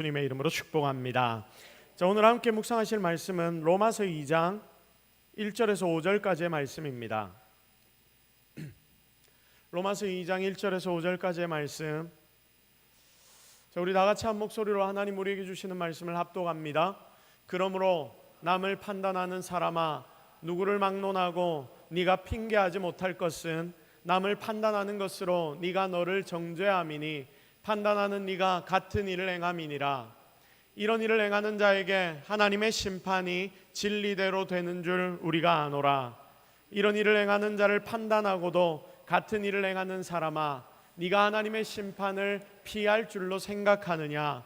주님의 이름으로 축복합니다. 자, 오늘 함께 묵상하실 말씀은 로마서 2장 1절에서 5절까지의 말씀입니다. 로마서 2장 1절에서 5절까지의 말씀. 자, 우리 다 같이 한 목소리로 하나님 우리에게 주시는 말씀을 합독합니다. 그러므로 남을 판단하는 사람아, 누구를 막론하고 네가 핑계하지 못할 것은 남을 판단하는 것으로 네가 너를 정죄함이니 판단하는 네가 같은 일을 행함이니라. 이런 일을 행하는 자에게 하나님의 심판이 진리대로 되는 줄 우리가 아노라. 이런 일을 행하는 자를 판단하고도 같은 일을 행하는 사람아, 네가 하나님의 심판을 피할 줄로 생각하느냐?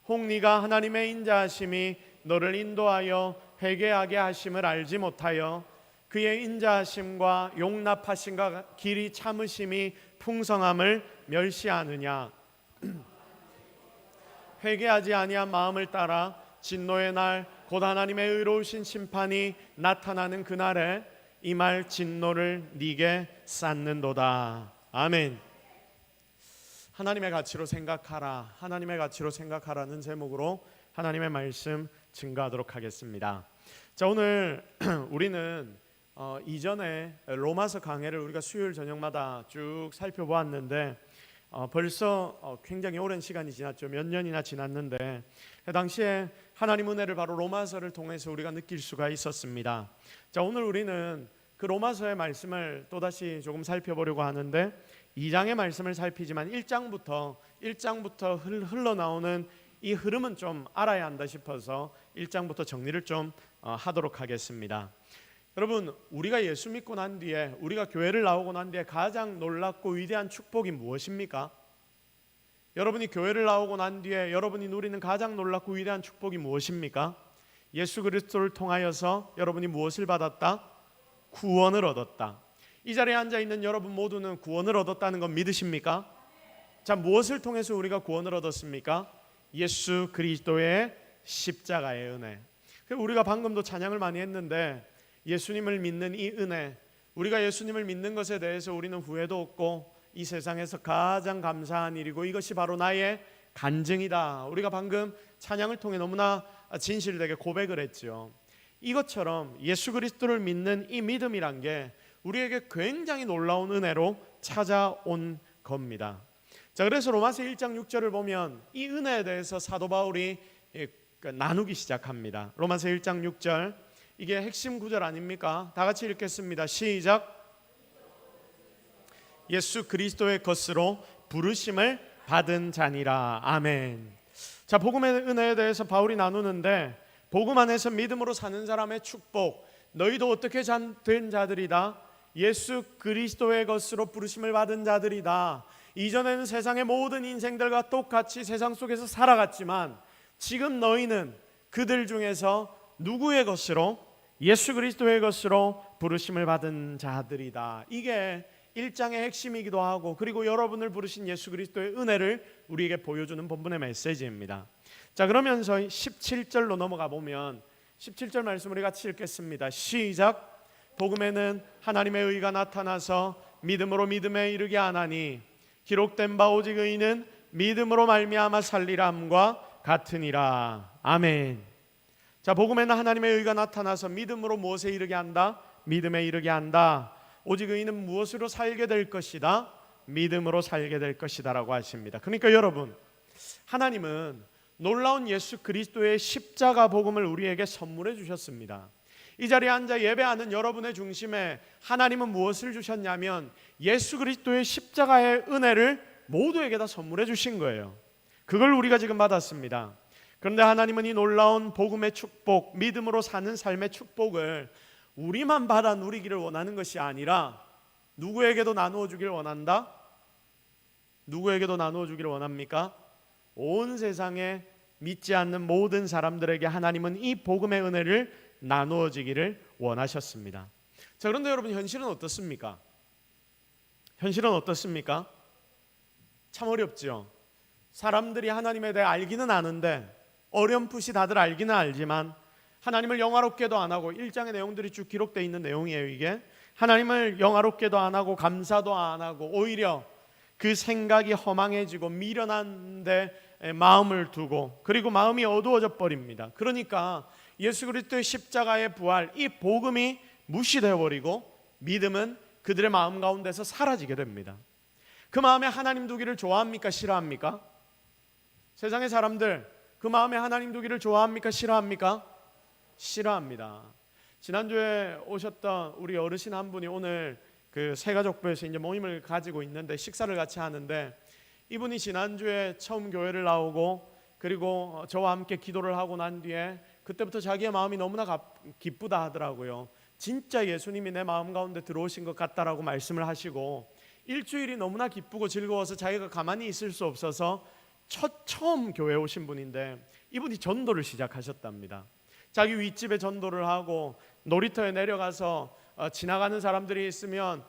혹 네가 하나님의 인자하심이 너를 인도하여 회개하게 하심을 알지 못하여 그의 인자하심과 용납하심과 길이 참으심이 풍성함을 멸시하느냐? 회개하지 아니한 마음을 따라 진노의 날 곧 하나님의 의로우신 심판이 나타나는 그날에 이 말 진노를 네게 쌓는도다. 아멘. 하나님의 가치로 생각하라, 하나님의 가치로 생각하라는 제목으로 하나님의 말씀 증거하도록 하겠습니다. 자, 오늘 우리는 이전에 로마서 강해를 우리가 수요일 저녁마다 쭉 살펴보았는데 벌써 굉장히 오랜 시간이 지났죠. 몇 년이나 지났는데 그 당시에 하나님 은혜를 바로 로마서를 통해서 우리가 느낄 수가 있었습니다. 자, 오늘 우리는 그 로마서의 말씀을 또다시 조금 살펴보려고 하는데 2장의 말씀을 살피지만 1장부터 흘러나오는 이 흐름은 좀 알아야 한다 싶어서 1장부터 정리를 좀 하도록 하겠습니다. 여러분, 우리가 예수 믿고 난 뒤에, 우리가 교회를 나오고 난 뒤에 가장 놀랍고 위대한 축복이 무엇입니까? 여러분이 교회를 나오고 난 뒤에 여러분이 누리는 가장 놀랍고 위대한 축복이 무엇입니까? 예수 그리스도를 통하여서 여러분이 무엇을 받았다? 구원을 얻었다. 이 자리에 앉아있는 여러분 모두는 구원을 얻었다는 건 믿으십니까? 자, 무엇을 통해서 우리가 구원을 얻었습니까? 예수 그리스도의 십자가의 은혜. 우리가 방금도 찬양을 많이 했는데 예수님을 믿는 이 은혜, 우리가 예수님을 믿는 것에 대해서 우리는 후회도 없고 이 세상에서 가장 감사한 일이고 이것이 바로 나의 간증이다. 우리가 방금 찬양을 통해 너무나 진실되게 고백을 했죠. 이것처럼 예수 그리스도를 믿는 이 믿음이란 게 우리에게 굉장히 놀라운 은혜로 찾아온 겁니다. 자, 그래서 로마서 1장 6절을 보면 이 은혜에 대해서 사도 바울이 나누기 시작합니다. 로마서 1장 6절, 이게 핵심 구절 아닙니까? 다 같이 읽겠습니다. 시작. 예수 그리스도의 것으로 부르심을 받은 자니라. 아멘. 자, 복음의 은혜에 대해서 바울이 나누는데 복음 안에서 믿음으로 사는 사람의 축복, 너희도 어떻게 된 자들이다? 예수 그리스도의 것으로 부르심을 받은 자들이다. 이전에는 세상의 모든 인생들과 똑같이 세상 속에서 살아갔지만 지금 너희는 그들 중에서 누구의 것으로? 예수 그리스도의 것으로 부르심을 받은 자들이다. 이게 1장의 핵심이기도 하고, 그리고 여러분을 부르신 예수 그리스도의 은혜를 우리에게 보여주는 본문의 메시지입니다. 자, 그러면서 17절로 넘어가 보면 17절 말씀 우리 같이 읽겠습니다. 시작. 복음에는 하나님의 의가 나타나서 믿음으로 믿음에 이르게 하나니 기록된 바 오직 의인은 믿음으로 말미암아 살리라 함과 같으니라. 아멘. 자, 복음에는 하나님의 의가 나타나서 믿음으로 무엇에 이르게 한다? 믿음에 이르게 한다. 오직 의인은 무엇으로 살게 될 것이다? 믿음으로 살게 될 것이다 라고 하십니다. 그러니까 여러분, 하나님은 놀라운 예수 그리스도의 십자가 복음을 우리에게 선물해 주셨습니다. 이 자리에 앉아 예배하는 여러분의 중심에 하나님은 무엇을 주셨냐면 예수 그리스도의 십자가의 은혜를 모두에게 다 선물해 주신 거예요. 그걸 우리가 지금 받았습니다. 그런데 하나님은 이 놀라운 복음의 축복, 믿음으로 사는 삶의 축복을 우리만 받아 누리기를 원하는 것이 아니라 누구에게도 나누어 주기를 원한다? 누구에게도 나누어 주기를 원합니까? 온 세상에 믿지 않는 모든 사람들에게 하나님은 이 복음의 은혜를 나누어 주기를 원하셨습니다. 자, 그런데 여러분, 현실은 어떻습니까? 현실은 어떻습니까? 참 어렵죠. 사람들이 하나님에 대해 알기는 아는데, 어렴풋이 다들 알기는 알지만 하나님을 영화롭게도 안 하고, 1장의 내용들이 쭉 기록되어 있는 내용이에요. 이게 하나님을 영화롭게도 안 하고 감사도 안 하고 오히려 그 생각이 허망해지고 미련한데 마음을 두고 그리고 마음이 어두워져 버립니다. 그러니까 예수 그리스도의 십자가의 부활, 이 복음이 무시되어 버리고 믿음은 그들의 마음 가운데서 사라지게 됩니다. 그 마음에 하나님 두기를 좋아합니까? 싫어합니까? 세상의 사람들 그 마음에 하나님 두기를 좋아합니까? 싫어합니까? 싫어합니다. 지난주에 오셨던 우리 어르신 한 분이 오늘 그 새가족부에서 이제 모임을 가지고 있는데 식사를 같이 하는데, 이분이 지난주에 처음 교회를 나오고 그리고 저와 함께 기도를 하고 난 뒤에 그때부터 자기의 마음이 너무나 기쁘다 하더라고요. 진짜 예수님이 내 마음 가운데 들어오신 것 같다라고 말씀을 하시고, 일주일이 너무나 기쁘고 즐거워서 자기가 가만히 있을 수 없어서 처음 교회에 오신 분인데, 이분이 전도를 시작하셨답니다. 자기 윗집에 전도를 하고 놀이터에 내려가서 지나가는 사람들이 있으면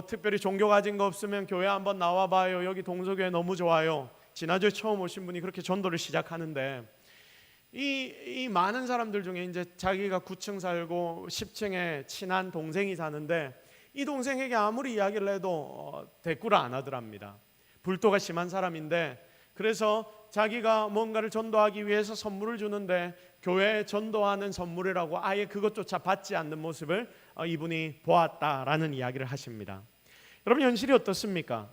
특별히 종교 가진 거 없으면 교회 한번 나와봐요, 여기 동서교회 너무 좋아요. 지난주에 처음 오신 분이 그렇게 전도를 시작하는데, 이 많은 사람들 중에 이제 자기가 9층 살고 10층에 친한 동생이 사는데, 이 동생에게 아무리 이야기를 해도 대꾸를 안 하더랍니다. 불도가 심한 사람인데, 그래서 자기가 뭔가를 전도하기 위해서 선물을 주는데 교회에 전도하는 선물이라고 아예 그것조차 받지 않는 모습을 이분이 보았다라는 이야기를 하십니다. 여러분, 현실이 어떻습니까?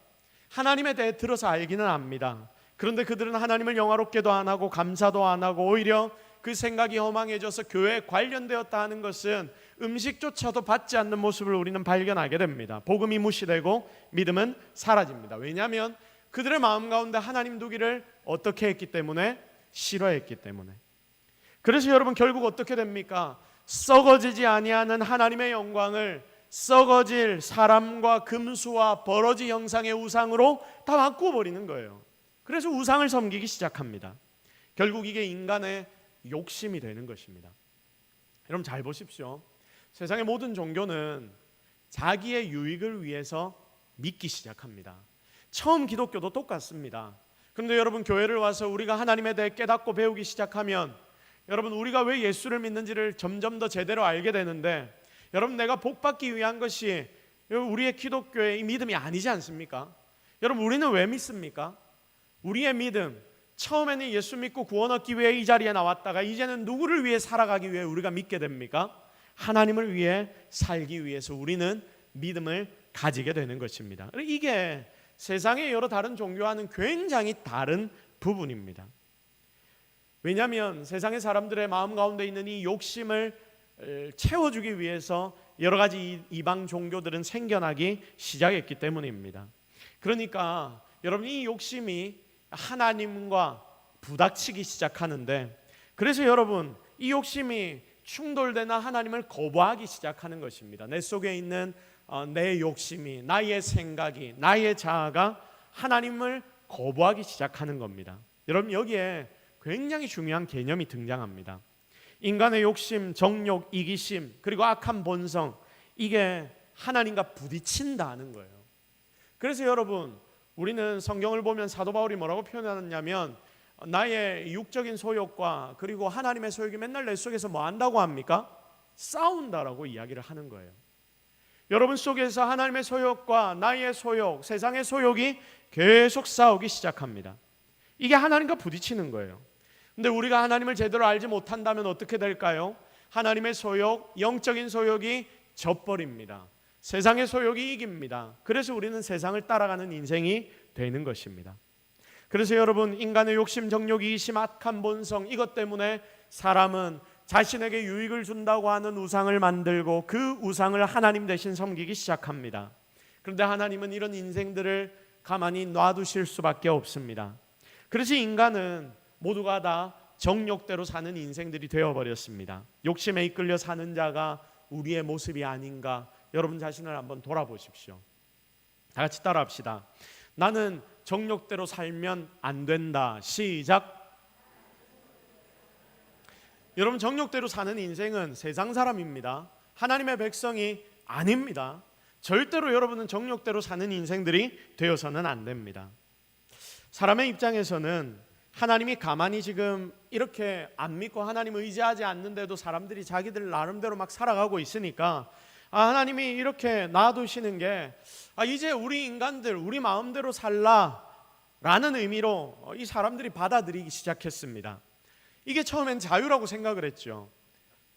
하나님에 대해 들어서 알기는 압니다. 그런데 그들은 하나님을 영화롭게도 안 하고 감사도 안 하고 오히려 그 생각이 허망해져서 교회에 관련되었다 하는 것은 음식조차도 받지 않는 모습을 우리는 발견하게 됩니다. 복음이 무시되고 믿음은 사라집니다. 왜냐하면 그들의 마음 가운데 하나님 두기를 어떻게 했기 때문에? 싫어했기 때문에. 그래서 여러분, 결국 어떻게 됩니까? 썩어지지 아니하는 하나님의 영광을 썩어질 사람과 금수와 버러지 형상의 우상으로 다 바꾸어 버리는 거예요. 그래서 우상을 섬기기 시작합니다. 결국 이게 인간의 욕심이 되는 것입니다. 여러분, 잘 보십시오. 세상의 모든 종교는 자기의 유익을 위해서 믿기 시작합니다. 처음 기독교도 똑같습니다. 그런데 여러분, 교회를 와서 우리가 하나님에 대해 깨닫고 배우기 시작하면, 여러분, 우리가 왜 예수를 믿는지를 점점 더 제대로 알게 되는데, 여러분, 내가 복받기 위한 것이 우리의 기독교의 이 믿음이 아니지 않습니까? 여러분, 우리는 왜 믿습니까? 우리의 믿음, 처음에는 예수 믿고 구원 얻기 위해 이 자리에 나왔다가 이제는 누구를 위해 살아가기 위해 우리가 믿게 됩니까? 하나님을 위해 살기 위해서 우리는 믿음을 가지게 되는 것입니다. 이게 세상의 여러 다른 종교와는 굉장히 다른 부분입니다. 왜냐하면 세상의 사람들의 마음 가운데 있는 이 욕심을 채워주기 위해서 여러 가지 이방 종교들은 생겨나기 시작했기 때문입니다. 그러니까 여러분, 이 욕심이 하나님과 부닥치기 시작하는데, 그래서 여러분, 이 욕심이 충돌되나 하나님을 거부하기 시작하는 것입니다. 내 속에 있는 내 욕심이, 나의 생각이, 나의 자아가 하나님을 거부하기 시작하는 겁니다. 여러분, 여기에 굉장히 중요한 개념이 등장합니다. 인간의 욕심, 정욕, 이기심, 그리고 악한 본성, 이게 하나님과 부딪힌다는 거예요. 그래서 여러분, 우리는 성경을 보면 사도 바울이 뭐라고 표현하느냐면, 나의 육적인 소욕과 그리고 하나님의 소욕이 맨날 내 속에서 뭐 한다고 합니까? 싸운다라고 이야기를 하는 거예요. 여러분 속에서 하나님의 소욕과 나의 소욕, 세상의 소욕이 계속 싸우기 시작합니다. 이게 하나님과 부딪히는 거예요. 근데 우리가 하나님을 제대로 알지 못한다면 어떻게 될까요? 하나님의 소욕, 영적인 소욕이 져버립니다. 세상의 소욕이 이깁니다. 그래서 우리는 세상을 따라가는 인생이 되는 것입니다. 그래서 여러분, 인간의 욕심, 정욕, 이기심, 악한 본성, 이것 때문에 사람은 자신에게 유익을 준다고 하는 우상을 만들고 그 우상을 하나님 대신 섬기기 시작합니다. 그런데 하나님은 이런 인생들을 가만히 놔두실 수밖에 없습니다. 그래서 인간은 모두가 다 정욕대로 사는 인생들이 되어버렸습니다. 욕심에 이끌려 사는 자가 우리의 모습이 아닌가, 여러분 자신을 한번 돌아보십시오. 다 같이 따라합시다. 나는 정욕대로 살면 안 된다. 시작. 여러분, 정욕대로 사는 인생은 세상 사람입니다. 하나님의 백성이 아닙니다. 절대로 여러분은 정욕대로 사는 인생들이 되어서는 안 됩니다. 사람의 입장에서는 하나님이 가만히 지금 이렇게 안 믿고 하나님 의지하지 않는데도 사람들이 자기들 나름대로 막 살아가고 있으니까, 하나님이 이렇게 놔두시는 게 이제 우리 인간들 우리 마음대로 살라, 라는 의미로 이 사람들이 받아들이기 시작했습니다. 이게 처음엔 자유라고 생각을 했죠.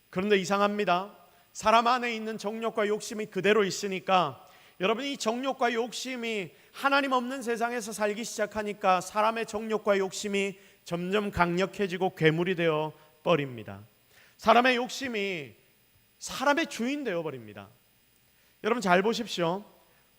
그런데 이상합니다. 사람 안에 있는 정욕과 욕심이 그대로 있으니까, 여러분, 이 정욕과 욕심이 하나님 없는 세상에서 살기 시작하니까 사람의 정욕과 욕심이 점점 강력해지고 괴물이 되어 버립니다. 사람의 욕심이 사람의 주인 되어 버립니다. 여러분 잘 보십시오.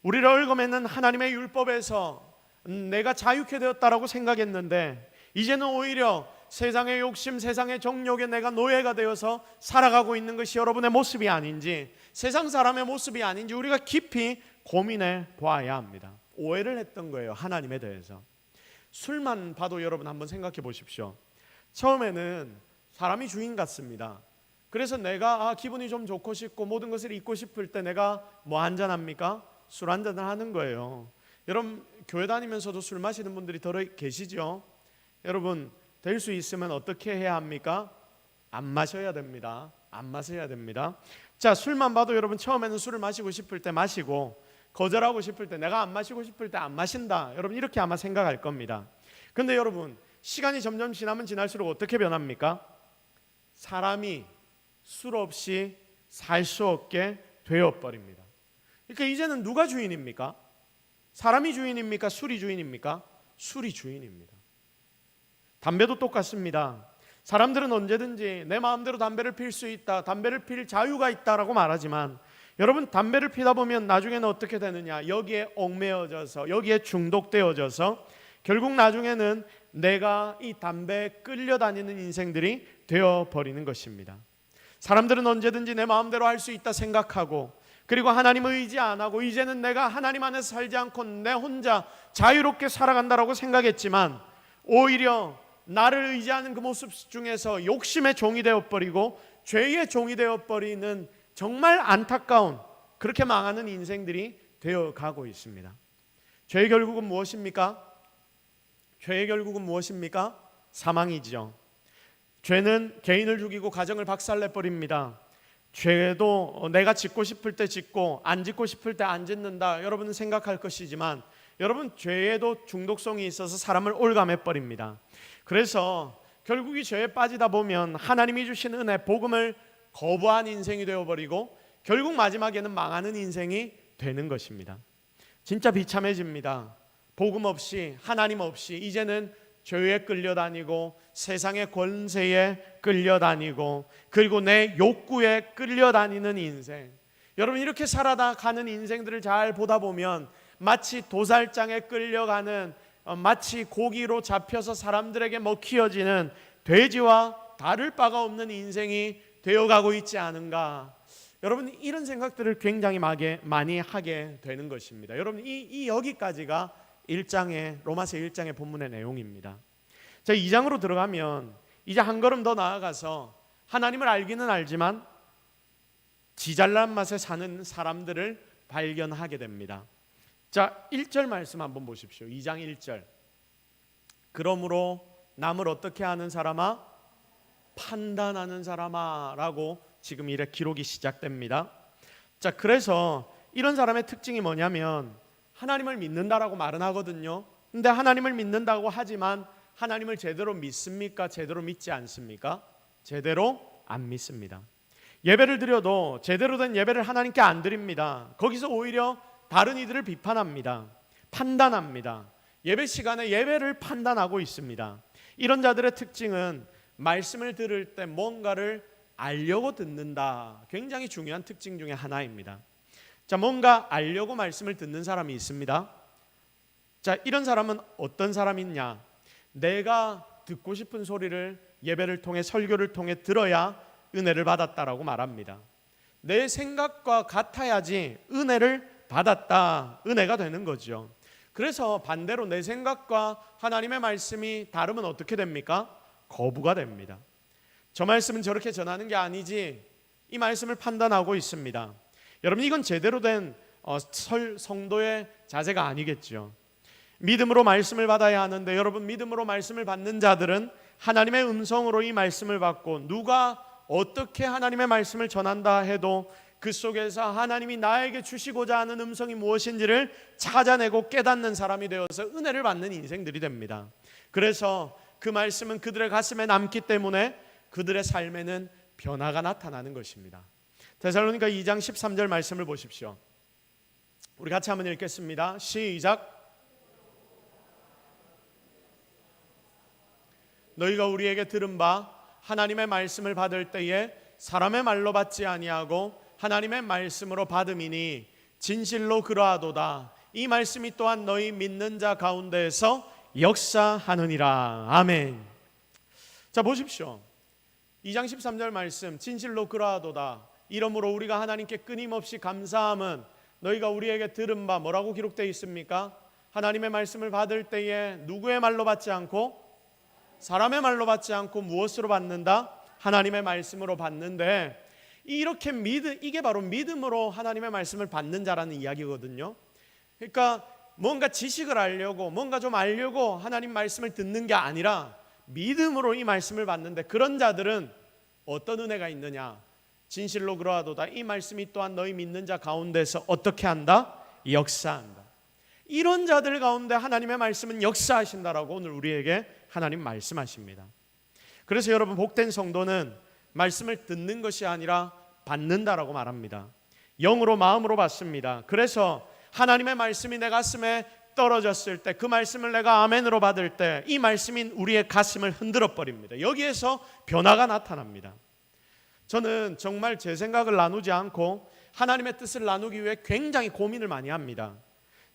우리를 얽어매는 하나님의 율법에서 내가 자유케 되었다라고 생각했는데, 이제는 오히려 세상의 욕심, 세상의 정욕에 내가 노예가 되어서 살아가고 있는 것이 여러분의 모습이 아닌지, 세상 사람의 모습이 아닌지 우리가 깊이 고민해 보아야 합니다. 오해를 했던 거예요, 하나님에 대해서. 술만 봐도 여러분 한번 생각해 보십시오. 처음에는 사람이 주인 같습니다. 그래서 내가 기분이 좀 좋고 싶고 모든 것을 잊고 싶을 때 내가 뭐 한잔 합니까? 술 한잔을 하는 거예요. 여러분 교회 다니면서도 술 마시는 분들이 더 계시죠? 여러분 될 수 있으면 어떻게 해야 합니까? 안 마셔야 됩니다. 안 마셔야 됩니다. 자, 술만 봐도 여러분 처음에는 술을 마시고 싶을 때 마시고, 거절하고 싶을 때, 내가 안 마시고 싶을 때 안 마신다, 여러분 이렇게 아마 생각할 겁니다. 근데 여러분 시간이 점점 지나면 지날수록 어떻게 변합니까? 사람이 술 없이 살 수 없게 되어버립니다. 그러니까 이제는 누가 주인입니까? 사람이 주인입니까? 술이 주인입니까? 술이 주인입니다. 담배도 똑같습니다. 사람들은 언제든지 내 마음대로 담배를 필 수 있다, 담배를 필 자유가 있다라고 말하지만, 여러분 담배를 피다 보면 나중에는 어떻게 되느냐? 여기에 얽매여져서, 여기에 중독되어져서 결국 나중에는 내가 이 담배에 끌려다니는 인생들이 되어버리는 것입니다. 사람들은 언제든지 내 마음대로 할 수 있다 생각하고, 그리고 하나님을 의지 안 하고 이제는 내가 하나님 안에서 살지 않고 내 혼자 자유롭게 살아간다라고 생각했지만, 오히려 나를 의지하는 그 모습 중에서 욕심의 종이 되어버리고 죄의 종이 되어버리는 정말 안타까운, 그렇게 망하는 인생들이 되어가고 있습니다. 죄의 결국은 무엇입니까? 죄의 결국은 무엇입니까? 사망이죠. 죄는 개인을 죽이고 가정을 박살내버립니다. 죄도 내가 짓고 싶을 때 짓고 안 짓고 싶을 때 안 짓는다, 여러분은 생각할 것이지만, 여러분 죄에도 중독성이 있어서 사람을 올감해버립니다. 그래서 결국 이 죄에 빠지다 보면 하나님이 주신 은혜, 복음을 거부한 인생이 되어버리고 결국 마지막에는 망하는 인생이 되는 것입니다. 진짜 비참해집니다. 복음 없이, 하나님 없이 이제는 죄에 끌려다니고 세상의 권세에 끌려다니고 그리고 내 욕구에 끌려다니는 인생, 여러분 이렇게 살아가는 인생들을 잘 보다 보면 마치 도살장에 끌려가는, 마치 고기로 잡혀서 사람들에게 먹히어지는 돼지와 다를 바가 없는 인생이 되어가고 있지 않은가. 여러분 이런 생각들을 굉장히 많이 하게 되는 것입니다. 여러분 이 여기까지가 1장의 로마서 1장의 본문의 내용입니다. 자, 2장으로 들어가면 이제 한 걸음 더 나아가서 하나님을 알기는 알지만 지잘난 맛에 사는 사람들을 발견하게 됩니다. 자, 1절 말씀 한번 보십시오. 2장 1절. 그러므로 남을 어떻게 하는 사람아? 판단하는 사람아 라고 지금 이렇게 기록이 시작됩니다. 자, 그래서 이런 사람의 특징이 뭐냐면 하나님을 믿는다라고 말은 하거든요. 근데 하나님을 믿는다고 하지만 하나님을 제대로 믿습니까? 제대로 믿지 않습니까? 제대로 안 믿습니다. 예배를 드려도 제대로 된 예배를 하나님께 안 드립니다. 거기서 오히려 다른 이들을 비판합니다. 판단합니다. 예배 시간에 예배를 판단하고 있습니다. 이런 자들의 특징은 말씀을 들을 때 뭔가를 알려고 듣는다. 굉장히 중요한 특징 중에 하나입니다. 자, 뭔가 알려고 말씀을 듣는 사람이 있습니다. 자, 이런 사람은 어떤 사람이냐? 내가 듣고 싶은 소리를 예배를 통해, 설교를 통해 들어야 은혜를 받았다라고 말합니다. 내 생각과 같아야지 은혜를 받았다, 은혜가 되는 거죠. 그래서 반대로 내 생각과 하나님의 말씀이 다르면 어떻게 됩니까? 거부가 됩니다. 저 말씀은 저렇게 전하는 게 아니지, 이 말씀을 판단하고 있습니다. 여러분 이건 제대로 된 성도의 자세가 아니겠죠. 믿음으로 말씀을 받아야 하는데, 여러분 믿음으로 말씀을 받는 자들은 하나님의 음성으로 이 말씀을 받고 누가 어떻게 하나님의 말씀을 전한다 해도 그 속에서 하나님이 나에게 주시고자 하는 음성이 무엇인지를 찾아내고 깨닫는 사람이 되어서 은혜를 받는 인생들이 됩니다. 그래서 그 말씀은 그들의 가슴에 남기 때문에 그들의 삶에는 변화가 나타나는 것입니다. 데살로니가 2장 13절 말씀을 보십시오. 우리 같이 한번 읽겠습니다. 시작. 너희가 우리에게 들은 바 하나님의 말씀을 받을 때에 사람의 말로 받지 아니하고 하나님의 말씀으로 받음이니 진실로 그러하도다. 이 말씀이 또한 너희 믿는 자 가운데에서 역사하느니라. 아멘. 자, 보십시오. 2장 13절 말씀, 진실로 그러하도다. 이러므로 우리가 하나님께 끊임없이 감사함은 너희가 우리에게 들은 바 뭐라고 기록되어 있습니까? 하나님의 말씀을 받을 때에 누구의 말로 받지 않고 사람의 말로 받지 않고 무엇으로 받는다? 하나님의 말씀으로 받는데, 이렇게 이게 바로 믿음으로 하나님의 말씀을 받는 자라는 이야기거든요. 그러니까 뭔가 지식을 알려고, 뭔가 좀 알려고 하나님 말씀을 듣는 게 아니라 믿음으로 이 말씀을 받는데, 그런 자들은 어떤 은혜가 있느냐? 진실로 그러하도다. 이 말씀이 또한 너희 믿는 자 가운데서 어떻게 한다? 역사한다. 이런 자들 가운데 하나님의 말씀은 역사하신다라고 오늘 우리에게 하나님 말씀하십니다. 그래서 여러분, 복된 성도는 말씀을 듣는 것이 아니라 받는다라고 말합니다. 영으로 마음으로 받습니다. 그래서 하나님의 말씀이 내 가슴에 떨어졌을 때, 그 말씀을 내가 아멘으로 받을 때 이 말씀이 우리의 가슴을 흔들어 버립니다. 여기에서 변화가 나타납니다. 저는 정말 제 생각을 나누지 않고 하나님의 뜻을 나누기 위해 굉장히 고민을 많이 합니다.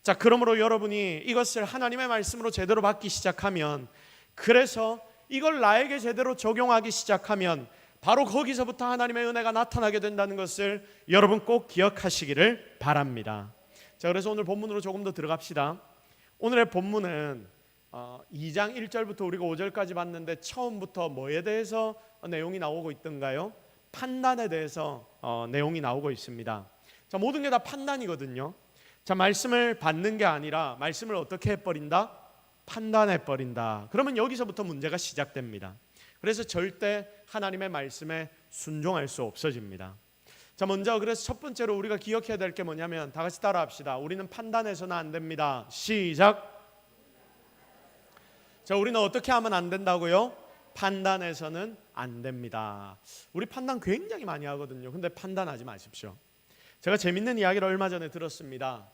자, 그러므로 여러분이 이것을 하나님의 말씀으로 제대로 받기 시작하면, 그래서 이걸 나에게 제대로 적용하기 시작하면 바로 거기서부터 하나님의 은혜가 나타나게 된다는 것을 여러분 꼭 기억하시기를 바랍니다. 자, 그래서 오늘 본문으로 조금 더 들어갑시다. 오늘의 본문은 2장 1절부터 우리가 5절까지 봤는데, 처음부터 뭐에 대해서 내용이 나오고 있던가요? 판단에 대해서 내용이 나오고 있습니다. 자, 모든 게 다 판단이거든요. 자, 말씀을 받는 게 아니라 말씀을 어떻게 해버린다? 판단해버린다. 그러면 여기서부터 문제가 시작됩니다. 그래서 절대 하나님의 말씀에 순종할 수 없어집니다. 자, 먼저 그래서 첫 번째로 우리가 기억해야 될 게 뭐냐면, 다 같이 따라합시다. 우리는 판단해서는 안 됩니다. 시작. 자, 우리는 어떻게 하면 안 된다고요? 판단해서는 안 됩니다. 우리 판단 굉장히 많이 하거든요. 근데 판단하지 마십시오. 제가 재밌는 이야기를 얼마 전에 들었습니다.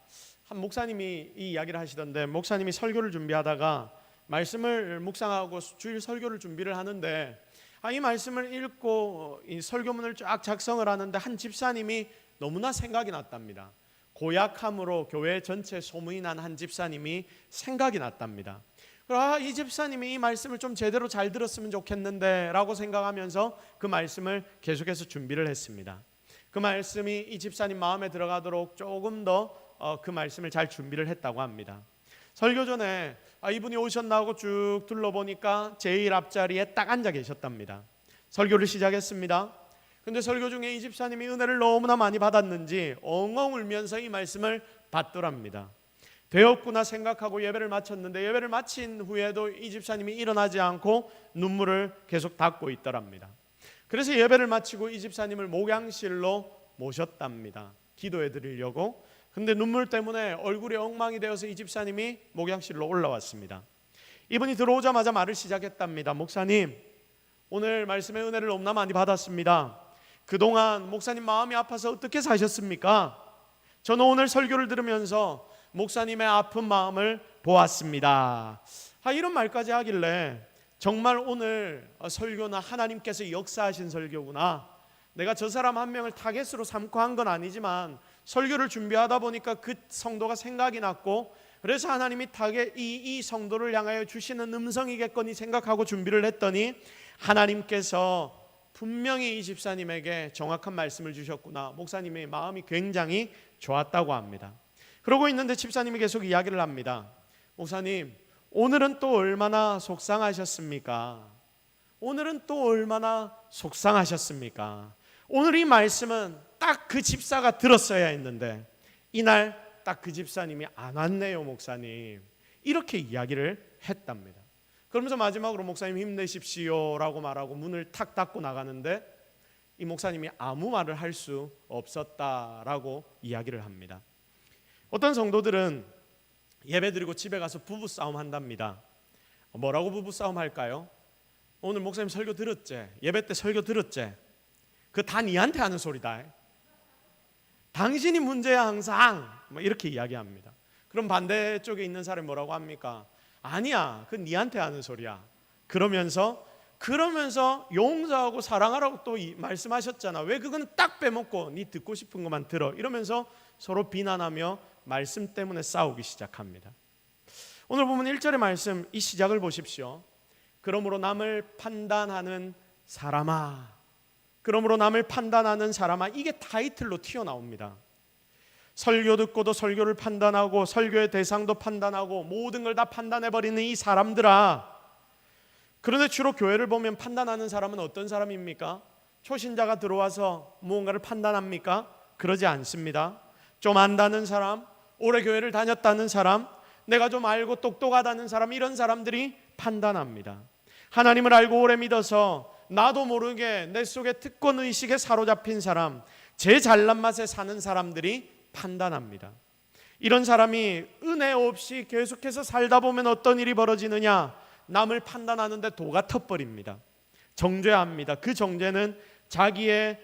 한 목사님이 이 이야기를 하시던데, 목사님이 설교를 준비하다가 말씀을 묵상하고 주일 설교를 준비를 하는데, 이 말씀을 읽고 이 설교문을 쫙 작성을 하는데 한 집사님이 너무나 생각이 났답니다. 고약함으로 교회 전체 소문이 난 한 집사님이 생각이 났답니다. 이 집사님이 이 말씀을 좀 제대로 잘 들었으면 좋겠는데 라고 생각하면서 그 말씀을 계속해서 준비를 했습니다. 그 말씀이 이 집사님 마음에 들어가도록 조금 더 그 말씀을 잘 준비를 했다고 합니다. 설교 전에 이분이 오셨나 하고 쭉 둘러보니까 제일 앞자리에 딱 앉아 계셨답니다. 설교를 시작했습니다. 근데 설교 중에 이 집사님이 은혜를 너무나 많이 받았는지 엉엉 울면서 이 말씀을 받더랍니다. 되었구나 생각하고 예배를 마쳤는데, 예배를 마친 후에도 이 집사님이 일어나지 않고 눈물을 계속 닦고 있더랍니다. 그래서 예배를 마치고 이 집사님을 목양실로 모셨답니다. 기도해 드리려고. 근데 눈물 때문에 얼굴이 엉망이 되어서 이 집사님이 목양실로 올라왔습니다. 이분이 들어오자마자 말을 시작했답니다. 목사님, 오늘 말씀의 은혜를 너무나 많이 받았습니다. 그동안 목사님 마음이 아파서 어떻게 사셨습니까? 저는 오늘 설교를 들으면서 목사님의 아픈 마음을 보았습니다. 이런 말까지 하길래 정말 오늘 설교는 하나님께서 역사하신 설교구나. 내가 저 사람 한 명을 타겟으로 삼고 한 건 아니지만 설교를 준비하다 보니까 그 성도가 생각이 났고, 그래서 하나님이 이 성도를 향하여 주시는 음성이겠거니 생각하고 준비를 했더니 하나님께서 분명히 이 집사님에게 정확한 말씀을 주셨구나. 목사님의 마음이 굉장히 좋았다고 합니다. 그러고 있는데 집사님이 계속 이야기를 합니다. 목사님, 오늘은 또 얼마나 속상하셨습니까? 오늘은 또 얼마나 속상하셨습니까? 오늘 이 말씀은 딱 그 집사가 들었어야 했는데 이날 딱 그 집사님이 안 왔네요, 목사님. 이렇게 이야기를 했답니다. 그러면서 마지막으로 목사님 힘내십시오 라고 말하고 문을 탁 닫고 나가는데, 이 목사님이 아무 말을 할 수 없었다라고 이야기를 합니다. 어떤 성도들은 예배드리고 집에 가서 부부싸움 한답니다. 뭐라고 부부싸움 할까요? 오늘 목사님 설교 들었지? 예배 때 설교 들었지? 그 다 니한테 하는 소리다. 당신이 문제야 항상. 이렇게 이야기합니다. 그럼 반대쪽에 있는 사람이 뭐라고 합니까? 아니야, 그건 니한테 하는 소리야. 그러면서 용서하고 사랑하라고 또 말씀하셨잖아. 왜 그거는 딱 빼먹고 니 듣고 싶은 것만 들어. 이러면서 서로 비난하며 말씀 때문에 싸우기 시작합니다. 오늘 보면 1절의 말씀, 이 시작을 보십시오. 그러므로 남을 판단하는 사람아. 그러므로 남을 판단하는 사람아. 이게 타이틀로 튀어나옵니다. 설교 듣고도 설교를 판단하고 설교의 대상도 판단하고 모든 걸 다 판단해버리는 이 사람들아. 그런데 주로 교회를 보면 판단하는 사람은 어떤 사람입니까? 초신자가 들어와서 무언가를 판단합니까? 그러지 않습니다. 좀 안다는 사람, 오래 교회를 다녔다는 사람, 내가 좀 알고 똑똑하다는 사람, 이런 사람들이 판단합니다. 하나님을 알고 오래 믿어서 나도 모르게 내 속에 특권의식에 사로잡힌 사람, 제 잘난 맛에 사는 사람들이 판단합니다. 이런 사람이 은혜 없이 계속해서 살다 보면 어떤 일이 벌어지느냐? 남을 판단하는데 도가 터버립니다. 정죄합니다. 그 정죄는 자기의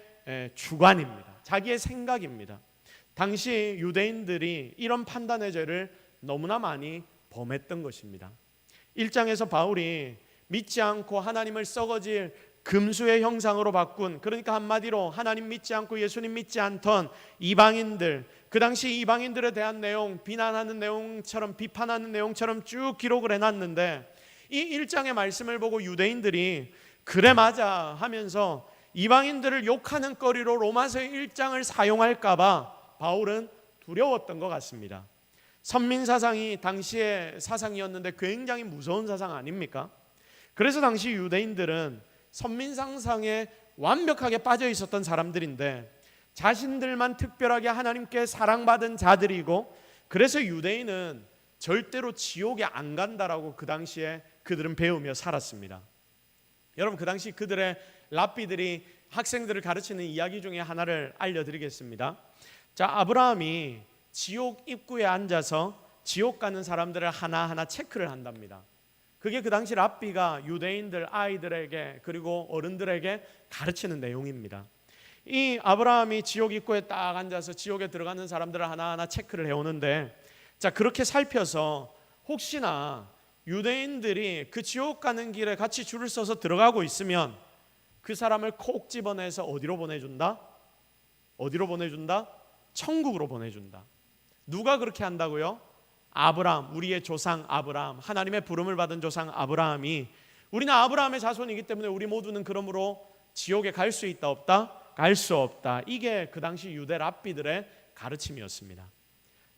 주관입니다. 자기의 생각입니다. 당시 유대인들이 이런 판단의 죄를 너무나 많이 범했던 것입니다. 1장에서 바울이 믿지 않고 하나님을 썩어질 금수의 형상으로 바꾼, 그러니까 한마디로 하나님 믿지 않고 예수님 믿지 않던 이방인들, 그 당시 이방인들에 대한 내용, 비난하는 내용처럼, 비판하는 내용처럼 쭉 기록을 해놨는데, 이 1장의 말씀을 보고 유대인들이 그래 맞아 하면서 이방인들을 욕하는 거리로 로마서의 1장을 사용할까 봐 바울은 두려웠던 것 같습니다. 선민사상이 당시의 사상이었는데 굉장히 무서운 사상 아닙니까? 그래서 당시 유대인들은 선민상상에 완벽하게 빠져 있었던 사람들인데, 자신들만 특별하게 하나님께 사랑받은 자들이고, 그래서 유대인은 절대로 지옥에 안 간다라고 그 당시에 그들은 배우며 살았습니다. 여러분, 그 당시 그들의 랍비들이 학생들을 가르치는 이야기 중에 하나를 알려드리겠습니다. 자, 아브라함이 지옥 입구에 앉아서 지옥 가는 사람들을 하나하나 체크를 한답니다. 그게 그 당시 랍비가 유대인들 아이들에게 그리고 어른들에게 가르치는 내용입니다. 이 아브라함이 지옥 입구에 딱 앉아서 지옥에 들어가는 사람들을 하나하나 체크를 해오는데, 자, 그렇게 살펴서 혹시나 유대인들이 그 지옥 가는 길에 같이 줄을 서서 들어가고 있으면 그 사람을 콕 집어내서 어디로 보내준다? 어디로 보내준다? 천국으로 보내준다. 누가 그렇게 한다고요? 아브라함, 우리의 조상 아브라함, 하나님의 부름을 받은 조상 아브라함이, 우리는 아브라함의 자손이기 때문에 우리 모두는 그러므로 지옥에 갈 수 있다 없다? 갈 수 없다. 이게 그 당시 유대 랍비들의 가르침이었습니다.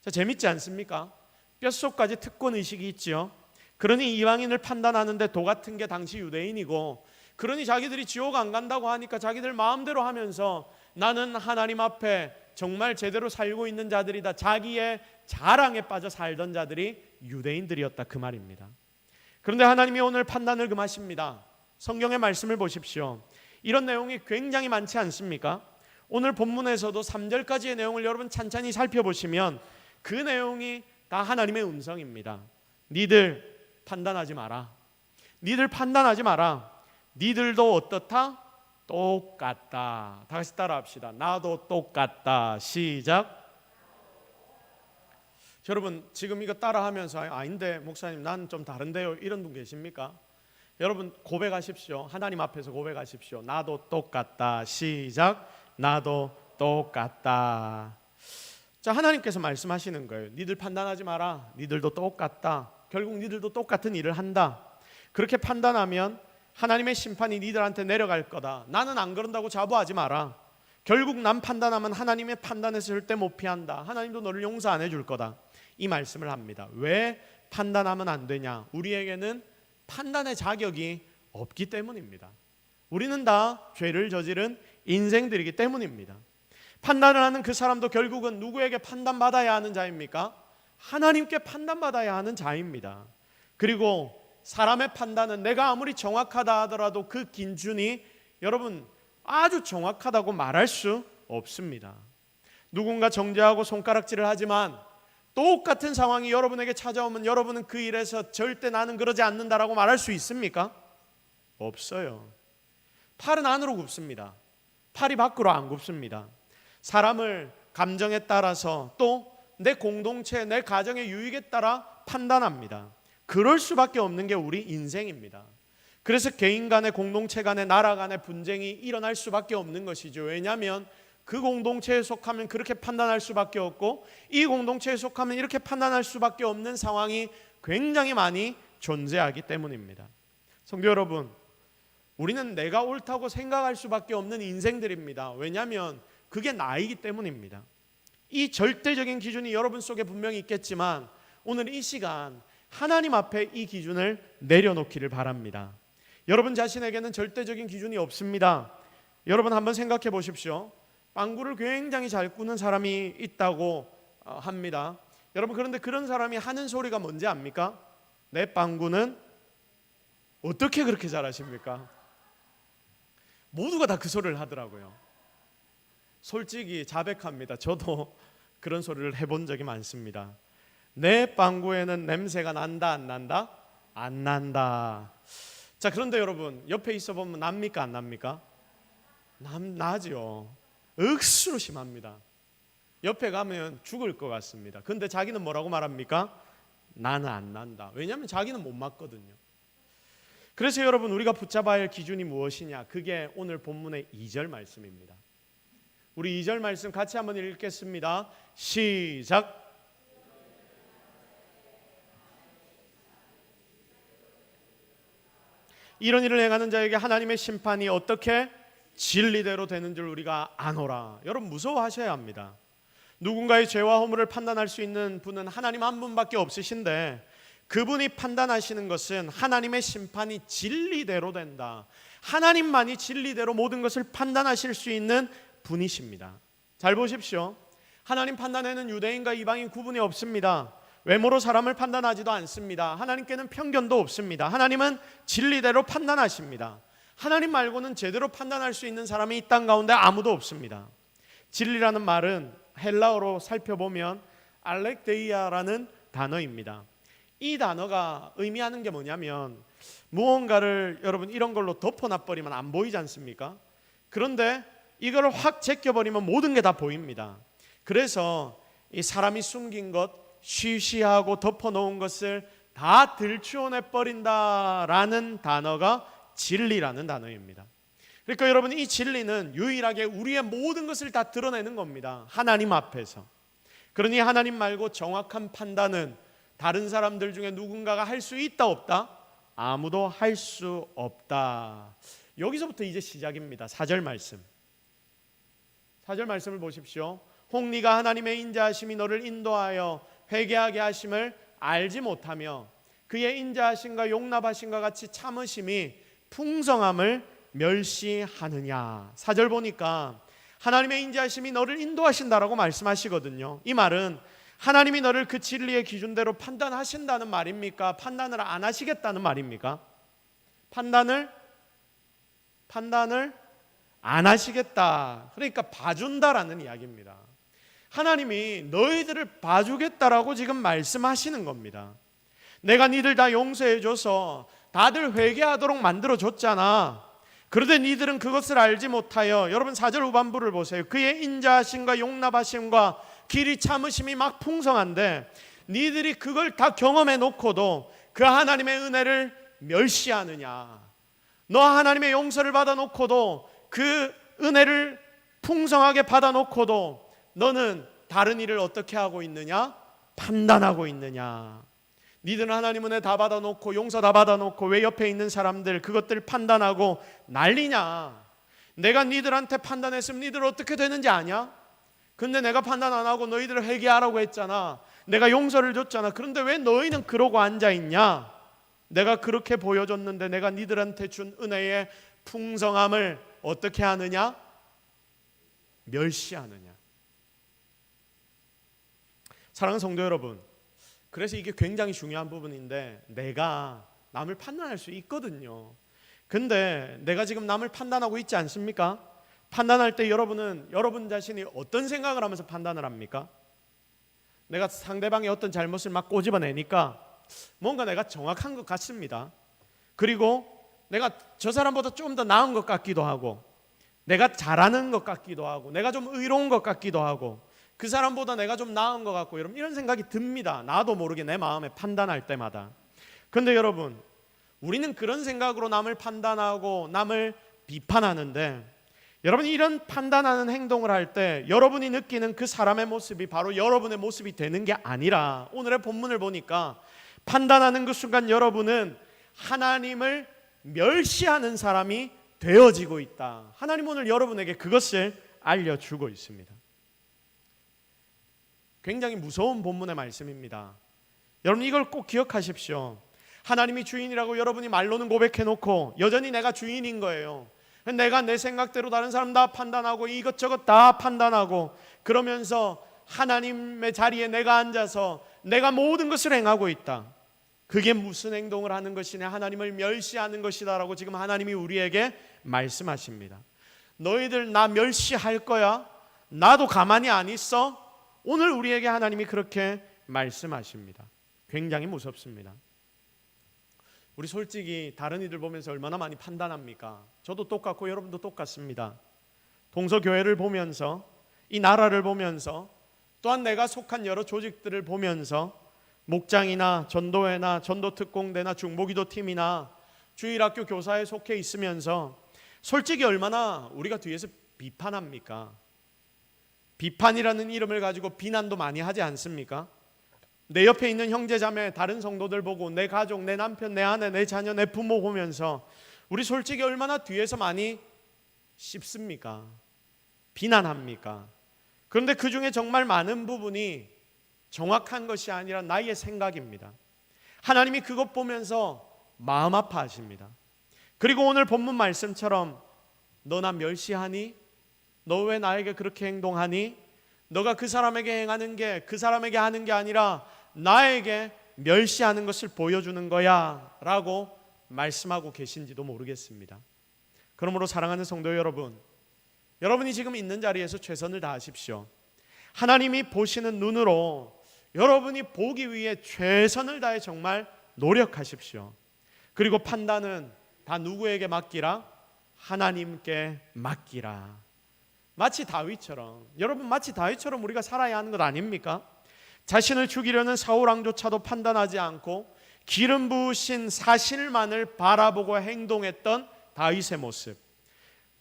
자, 재밌지 않습니까? 뼛속까지 특권의식이 있지요. 그러니 이방인을 판단하는데 도 같은 게 당시 유대인이고, 그러니 자기들이 지옥 안 간다고 하니까 자기들 마음대로 하면서 나는 하나님 앞에 정말 제대로 살고 있는 자들이다, 자기의 자랑에 빠져 살던 자들이 유대인들이었다, 그 말입니다. 그런데 하나님이 오늘 판단을 금하십니다. 성경의 말씀을 보십시오. 이런 내용이 굉장히 많지 않습니까? 오늘 본문에서도 3절까지의 내용을 여러분 찬찬히 살펴보시면 그 내용이 다 하나님의 음성입니다. 니들 판단하지 마라. 니들 판단하지 마라. 니들도 어떻다? 똑같다. 다 같이 따라합시다. 나도 똑같다. 시작. 여러분, 지금 이거 따라하면서 아닌데 목사님 난 좀 다른데요, 이런 분 계십니까? 여러분 고백하십시오. 하나님 앞에서 고백하십시오. 나도 똑같다. 시작. 나도 똑같다. 자, 하나님께서 말씀하시는 거예요. 니들 판단하지 마라. 니들도 똑같다. 결국 니들도 똑같은 일을 한다. 그렇게 판단하면 하나님의 심판이 니들한테 내려갈 거다. 나는 안 그런다고 자부하지 마라. 결국 남 판단하면 하나님의 판단에서 절대 못 피한다. 하나님도 너를 용서 안 해줄 거다. 이 말씀을 합니다. 왜 판단하면 안 되냐? 우리에게는 판단의 자격이 없기 때문입니다. 우리는 다 죄를 저지른 인생들이기 때문입니다. 판단을 하는 그 사람도 결국은 누구에게 판단받아야 하는 자입니까? 하나님께 판단받아야 하는 자입니다. 그리고 사람의 판단은 내가 아무리 정확하다 하더라도 그 기준이 여러분 아주 정확하다고 말할 수 없습니다. 누군가 정죄하고 손가락질을 하지만 똑같은 상황이 여러분에게 찾아오면 여러분은 그 일에서 절대 나는 그러지 않는다라고 말할 수 있습니까? 없어요. 팔은 안으로 굽습니다. 팔이 밖으로 안 굽습니다. 사람을 감정에 따라서 또 내 공동체, 내 가정의 유익에 따라 판단합니다. 그럴 수밖에 없는 게 우리 인생입니다. 그래서 개인 간의, 공동체 간의, 나라 간의 분쟁이 일어날 수밖에 없는 것이죠. 왜냐하면 그 공동체에 속하면 그렇게 판단할 수밖에 없고 이 공동체에 속하면 이렇게 판단할 수밖에 없는 상황이 굉장히 많이 존재하기 때문입니다. 성도 여러분, 우리는 내가 옳다고 생각할 수밖에 없는 인생들입니다. 왜냐하면 그게 나이기 때문입니다. 이 절대적인 기준이 여러분 속에 분명히 있겠지만 오늘 이 시간 하나님 앞에 이 기준을 내려놓기를 바랍니다. 여러분 자신에게는 절대적인 기준이 없습니다. 여러분 한번 생각해 보십시오. 빵구를 굉장히 잘 꾸는 사람이 있다고 합니다. 여러분, 그런데 그런 사람이 하는 소리가 뭔지 압니까? 내 빵구는 어떻게 그렇게 잘하십니까? 모두가 다 그 소리를 하더라고요. 솔직히 자백합니다. 저도 그런 소리를 해본 적이 많습니다. 내 빵구에는 냄새가 난다 안 난다? 안 난다. 자, 그런데 여러분 옆에 있어 보면 납니까 안 납니까? 나죠. 억수로 심합니다. 옆에 가면 죽을 것 같습니다. 근데 자기는 뭐라고 말합니까? 나는 안 난다. 왜냐하면 자기는 못 맞거든요. 그래서 여러분 우리가 붙잡아야 할 기준이 무엇이냐? 그게 오늘 본문의 2절 말씀입니다. 우리 2절 말씀 같이 한번 읽겠습니다. 시작. 이런 일을 행하는 자에게 하나님의 심판이 어떻게 진리대로 되는 줄 우리가 아노라. 여러분 무서워하셔야 합니다. 누군가의 죄와 허물을 판단할 수 있는 분은 하나님 한 분밖에 없으신데 그분이 판단하시는 것은 하나님의 심판이 진리대로 된다. 하나님만이 진리대로 모든 것을 판단하실 수 있는 분이십니다. 잘 보십시오. 하나님 판단에는 유대인과 이방인 구분이 없습니다. 외모로 사람을 판단하지도 않습니다. 하나님께는 편견도 없습니다. 하나님은 진리대로 판단하십니다. 하나님 말고는 제대로 판단할 수 있는 사람이 이 땅 가운데 아무도 없습니다. 진리라는 말은 헬라어로 살펴보면 알렉데이아라는 단어입니다. 이 단어가 의미하는 게 뭐냐면 무언가를 여러분 이런 걸로 덮어놔버리면 안 보이지 않습니까? 그런데 이걸 확 제껴버리면 모든 게 다 보입니다. 그래서 이 사람이 숨긴 것, 쉬쉬하고 덮어놓은 것을 다 들추어내버린다라는 단어가 진리라는 단어입니다. 그러니까 여러분 이 진리는 유일하게 우리의 모든 것을 다 드러내는 겁니다. 하나님 앞에서. 그러니 하나님 말고 정확한 판단은 다른 사람들 중에 누군가가 할 수 있다 없다? 아무도 할 수 없다. 여기서부터 이제 시작입니다. 4절 말씀. 4절 말씀을 보십시오. 혹 네가 하나님의 인자하심이 너를 인도하여 회개하게 하심을 알지 못하며 그의 인자하심과 용납하심과 같이 참으심이 풍성함을 멸시하느냐. 4절 보니까 하나님의 인자하심이 너를 인도하신다라고 말씀하시거든요. 이 말은 하나님이 너를 그 진리의 기준대로 판단하신다는 말입니까? 판단을 안 하시겠다는 말입니까? 판단을 안 하시겠다. 그러니까 봐준다라는 이야기입니다. 하나님이 너희들을 봐주겠다라고 지금 말씀하시는 겁니다. 내가 니들 다 용서해줘서 다들 회개하도록 만들어줬잖아. 그런데 니들은 그것을 알지 못하여, 여러분 4절 후반부를 보세요. 그의 인자하심과 용납하심과 길이 참으심이 막 풍성한데 니들이 그걸 다 경험해 놓고도 그 하나님의 은혜를 멸시하느냐. 너 하나님의 용서를 받아 놓고도 그 은혜를 풍성하게 받아 놓고도 너는 다른 일을 어떻게 하고 있느냐? 판단하고 있느냐. 니들은 하나님 은혜 다 받아놓고 용서 다 받아놓고 왜 옆에 있는 사람들 그것들 판단하고 난리냐? 내가 니들한테 판단했으면 니들 어떻게 되는지 아냐? 근데 내가 판단 안 하고 너희들을 회개하라고 했잖아. 내가 용서를 줬잖아. 그런데 왜 너희는 그러고 앉아있냐? 내가 그렇게 보여줬는데 내가 니들한테 준 은혜의 풍성함을 어떻게 하느냐? 멸시하느냐? 사랑하는 성도 여러분, 그래서 이게 굉장히 중요한 부분인데 내가 남을 판단할 수 있거든요. 근데 내가 지금 남을 판단하고 있지 않습니까? 판단할 때 여러분은 여러분 자신이 어떤 생각을 하면서 판단을 합니까? 내가 상대방의 어떤 잘못을 막 꼬집어내니까 뭔가 내가 정확한 것 같습니다. 그리고 내가 저 사람보다 좀 더 나은 것 같기도 하고, 내가 잘하는 것 같기도 하고, 내가 좀 의로운 것 같기도 하고, 그 사람보다 내가 좀 나은 것 같고, 여러분 이런 생각이 듭니다. 나도 모르게 내 마음에 판단할 때마다. 그런데 여러분, 우리는 그런 생각으로 남을 판단하고 남을 비판하는데, 여러분이 이런 판단하는 행동을 할 때 여러분이 느끼는 그 사람의 모습이 바로 여러분의 모습이 되는 게 아니라, 오늘의 본문을 보니까 판단하는 그 순간 여러분은 하나님을 멸시하는 사람이 되어지고 있다. 하나님 오늘 여러분에게 그것을 알려주고 있습니다. 굉장히 무서운 본문의 말씀입니다. 여러분 이걸 꼭 기억하십시오. 하나님이 주인이라고 여러분이 말로는 고백해놓고 여전히 내가 주인인 거예요. 내가 내 생각대로 다른 사람 다 판단하고 이것저것 다 판단하고 그러면서 하나님의 자리에 내가 앉아서 내가 모든 것을 행하고 있다. 그게 무슨 행동을 하는 것이냐? 하나님을 멸시하는 것이다 라고 지금 하나님이 우리에게 말씀하십니다. 너희들 나 멸시할 거야? 나도 가만히 안 있어? 오늘 우리에게 하나님이 그렇게 말씀하십니다. 굉장히 무섭습니다. 우리 솔직히 다른 이들 보면서 얼마나 많이 판단합니까? 저도 똑같고 여러분도 똑같습니다. 동서교회를 보면서, 이 나라를 보면서, 또한 내가 속한 여러 조직들을 보면서, 목장이나 전도회나 전도특공대나 중보기도팀이나 주일학교 교사에 속해 있으면서 솔직히 얼마나 우리가 뒤에서 비판합니까? 비판이라는 이름을 가지고 비난도 많이 하지 않습니까? 내 옆에 있는 형제자매 다른 성도들 보고, 내 가족, 내 남편, 내 아내, 내 자녀, 내 부모 보면서 우리 솔직히 얼마나 뒤에서 많이 씹습니까? 비난합니까? 그런데 그 중에 정말 많은 부분이 정확한 것이 아니라 나의 생각입니다. 하나님이 그것 보면서 마음 아파하십니다. 그리고 오늘 본문 말씀처럼 너 나 멸시하니? 너 왜 나에게 그렇게 행동하니? 너가 그 사람에게 행하는 게 그 사람에게 하는 게 아니라 나에게 멸시하는 것을 보여주는 거야 라고 말씀하고 계신지도 모르겠습니다. 그러므로 사랑하는 성도 여러분, 여러분이 지금 있는 자리에서 최선을 다하십시오. 하나님이 보시는 눈으로 여러분이 보기 위해 최선을 다해 정말 노력하십시오. 그리고 판단은 다 누구에게 맡기라? 하나님께 맡기라. 마치 다윗처럼, 여러분 마치 다윗처럼 우리가 살아야 하는 것 아닙니까? 자신을 죽이려는 사울 왕조차도 판단하지 않고 기름 부으신 사실만을 바라보고 행동했던 다윗의 모습,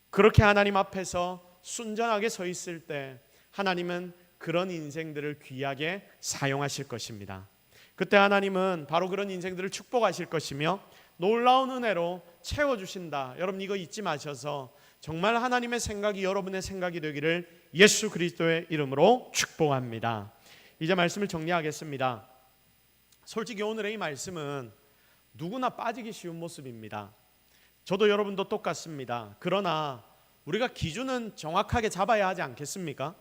그렇게 하나님 앞에서 순전하게 서 있을 때 하나님은 그런 인생들을 귀하게 사용하실 것입니다. 그때 하나님은 바로 그런 인생들을 축복하실 것이며 놀라운 은혜로 채워주신다. 여러분 이거 잊지 마셔서 정말 하나님의 생각이 여러분의 생각이 되기를 예수 그리스도의 이름으로 축복합니다. 이제 말씀을 정리하겠습니다. 솔직히 오늘의 이 말씀은 누구나 빠지기 쉬운 모습입니다. 저도 여러분도 똑같습니다. 그러나 우리가 기준은 정확하게 잡아야 하지 않겠습니까?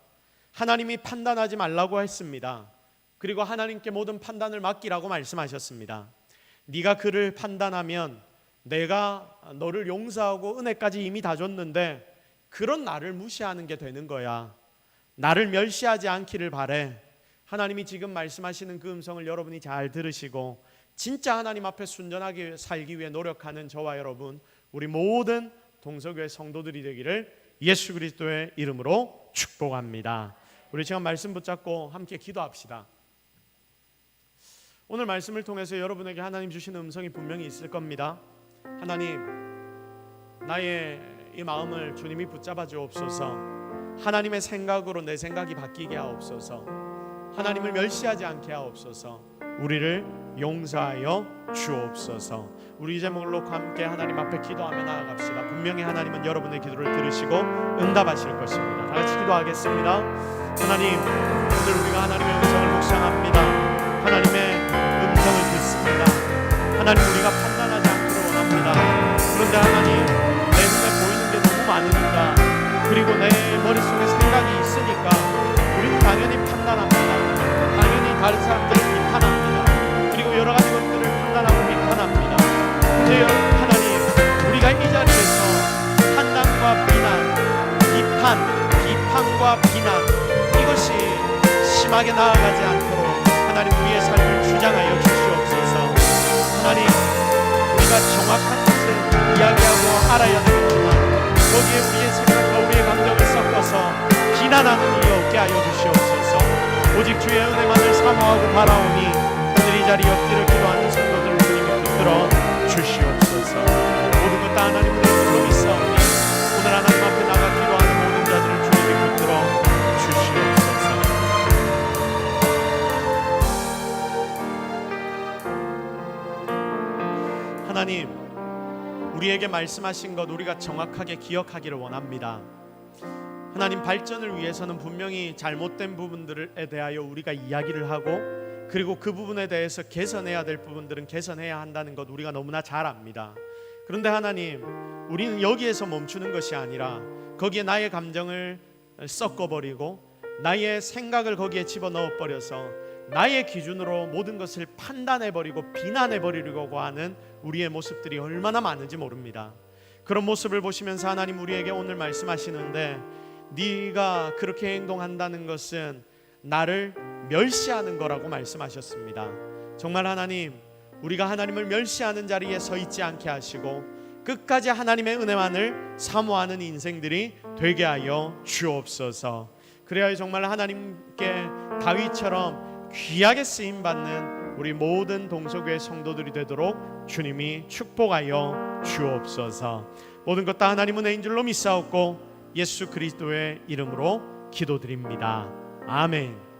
하나님이 판단하지 말라고 했습니다. 그리고 하나님께 모든 판단을 맡기라고 말씀하셨습니다. 네가 그를 판단하면 내가 너를 용서하고 은혜까지 이미 다 줬는데 그런 나를 무시하는 게 되는 거야. 나를 멸시하지 않기를 바래. 하나님이 지금 말씀하시는 그 음성을 여러분이 잘 들으시고 진짜 하나님 앞에 순전하게 살기 위해 노력하는 저와 여러분, 우리 모든 동서교회 성도들이 되기를 예수 그리스도의 이름으로 축복합니다. 우리 지금 말씀 붙잡고 함께 기도합시다. 오늘 말씀을 통해서 여러분에게 하나님 주신 음성이 분명히 있을 겁니다. 하나님, 나의 이 마음을 주님이 붙잡아 주옵소서. 하나님의 생각으로 내 생각이 바뀌게 하옵소서. 하나님을 멸시하지 않게 하옵소서. 우리를 용서하여 주옵소서. 우리 이 제목을 놓고 함께 하나님 앞에 기도하며 나아갑시다. 분명히 하나님은 여러분의 기도를 들으시고 응답하실 것입니다. 다 같이 기도하겠습니다. 하나님, 오늘 우리가 하나님의 음성을 묵상합니다. 하나님의 음성을 듣습니다. 하나님, 우리가 판단하지 않기를 원합니다. 그런데 하나님, 내 눈에 보이는 게 너무 많으니까, 그리고 내 머릿속에 생각이 있으니까 우리는 당연히 판단합니다. 당연히 다른 사람들을 비판합니다. 그리고 여러 가지 것들을 판단하고 비판합니다. 근데 여러분, 하나님, 우리가 이 자리에서 판단과 비난, 심한 비판과 비난, 이것이 심하게 나아가지 않도록 하나님 우리의 삶을 주장하여 주시옵소서. 하나님, 우리가 정확한 것을 이야기하고 알아야 되겠지만 거기에 우리의 생각과 우리의 감정을 섞어서 비난하는 일이 없게 하여 주시옵소서. 오직 주의 은혜만을 사모하고 바라오니 오늘 이 자리에 엎드려 기도하는 성도들을 주님이 붙들어 주시옵소서. 모든 것 다 하나님 은혜로 있사오니 오늘 하나님 앞에 나가 기도하는 모든 자들을 주님이 붙들어 주시옵소서. 하나님, 우리에게 말씀하신 것 우리가 정확하게 기억하기를 원합니다. 하나님, 발전을 위해서는 분명히 잘못된 부분들에 대하여 우리가 이야기를 하고, 그리고 그 부분에 대해서 개선해야 될 부분들은 개선해야 한다는 것 우리가 너무나 잘 압니다. 그런데 하나님, 우리는 여기에서 멈추는 것이 아니라 거기에 나의 감정을 섞어버리고 나의 생각을 거기에 집어넣어버려서 나의 기준으로 모든 것을 판단해버리고 비난해버리려고 하는 우리의 모습들이 얼마나 많은지 모릅니다. 그런 모습을 보시면서 하나님 우리에게 오늘 말씀하시는데, 네가 그렇게 행동한다는 것은 나를 멸시하는 거라고 말씀하셨습니다. 정말 하나님, 우리가 하나님을 멸시하는 자리에 서 있지 않게 하시고 끝까지 하나님의 은혜만을 사모하는 인생들이 되게 하여 주옵소서. 그래야 정말 하나님께 다윗처럼 귀하게 쓰임받는 우리 모든 동서교회 성도들이 되도록 주님이 축복하여 주옵소서. 모든 것 다 하나님 은혜인 줄로 믿사옵고 예수 그리스도의 이름으로 기도드립니다. 아멘.